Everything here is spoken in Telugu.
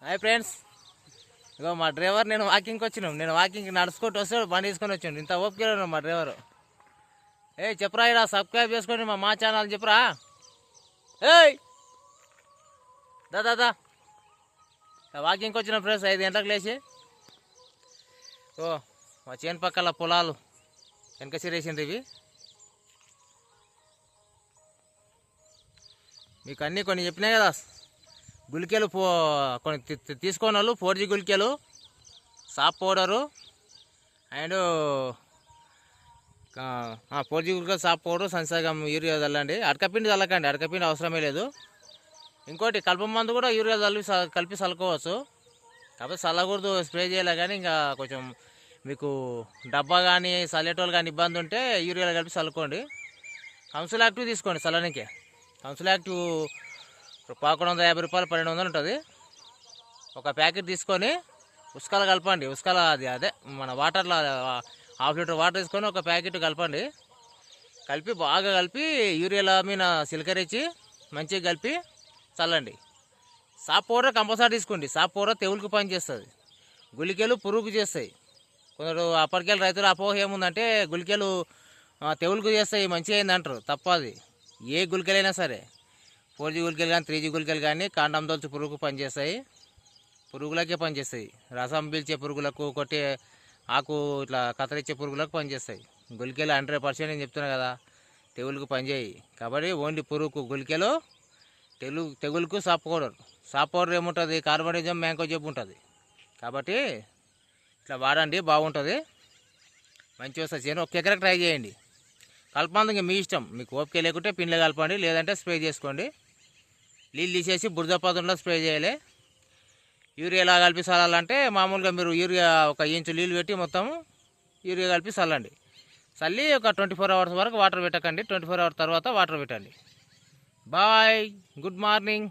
హాయ్ ఫ్రెండ్స్, ఇగో మా డ్రైవర్ నేను వాకింగ్ నడుచుకుంటూ వస్తాడు, బండి తీసుకొని వచ్చాను. ఇంత ఓపిక మా డ్రైవరు. చెప్పరా, ఇలా సబ్స్క్రైబ్ చేసుకొని మా ఛానల్ చెప్పరా. ఏయ్ దాదా వాకింగ్కి వచ్చిన ఫ్రెండ్స్ 5 గంటలకు లేచి. మా చేను పక్కల పొలాలు వెనక సిరేసింది. ఇవి మీకు అన్నీ కొన్ని చెప్పినాయి కదా. గుళికలు కొన్ని తీసుకొని వాళ్ళు 4G గుళికలు, సాప్ పౌడరు అండ్ 4G గుళికలు, సాప్ పౌడర్, సంసాగం, యూరియా చల్లండి. అడకపిండి చల్లకండి, అడకపిండి అవసరమే లేదు. ఇంకోటి కలుపు మందు కూడా యూరియా కలిపి చల్లుకోవచ్చు. కాకపోతే చల్లకూడదు, స్ప్రే చేయాలి. కానీ ఇంకా కొంచెం మీకు డబ్బా కానీ చల్లేటోళ్ళు కానీ ఇబ్బంది ఉంటే యూరియాలో కలిపి చల్లుకోండి. కౌన్సిల్ యాక్టివ్ తీసుకోండి చల్లనికే. కౌన్సిల్ యాక్టివ్ 1150 రూపాయలు, 1200 ఉంటుంది. ఒక ప్యాకెట్ తీసుకొని ఉస్కాల కలపండి. ఉస్కాల అదే మన వాటర్లో 1/2 లీటర్ వాటర్ తీసుకొని ఒక ప్యాకెట్ కలపండి. బాగా కలిపి యూరియాల మీద సిలికరించి మంచిగా కలిపి చల్లండి. సాప్ పౌడర్ కంపల్సరీ తీసుకోండి. సాప్ పౌడర్ తెగులుకు పని చేస్తుంది, గుళికలు పురుగుకు చేస్తాయి. కొందరు అప్పటికెళ్ళి రైతులు అపోహ ఏముందంటే గుళికలు తెగులుకు చేస్తాయి, మంచిగా అయిందంటారు. తప్పది. ఏ గుళికలైనా సరే 4G గుళికలు కానీ 3G గుళికలు కానీ కాండం దొల్చి పురుగుకు పనిచేస్తాయి, పురుగులకే పనిచేస్తాయి. రసం పీల్చే పురుగులకు, కొట్టే ఆకు ఇట్లా కత్తిరించే పురుగులకు పనిచేస్తాయి. గుళికలు 100% నేను చెప్తున్నా కదా, తెగులుకు పనిచేయి. కాబట్టి ఓన్లీ పురుగుకు గుళికలు, తెగులుకు సాప్ పౌడర్ ఏముంటుంది, కార్బనిజం, మ్యాంకోజెబ్ ఉంటుంది. కాబట్టి ఇట్లా వాడండి, బాగుంటుంది, మంచిగా వస్తుంది. చేయను. 1 ఎకరకు ట్రై చేయండి. కలపందుకు మీ ఇష్టం, మీకు ఓపిక లేకుంటే పిండిలో కలపండి, లేదంటే స్ప్రే చేసుకోండి. నీళ్ళు తీసేసి బురద పదంలో స్ప్రే చేయాలి. యూరియా ఎలా కలిపి చల్లాలంటే మామూలుగా మీరు యూరియా 1 ఇంచు నీళ్ళు పెట్టి మొత్తం యూరియా కలిపి చల్లండి. చల్లి ఒక 24 అవర్స్ వరకు వాటర్ పెట్టకండి. 24 అవర్స్ తర్వాత వాటర్ పెట్టండి. Bye, good morning.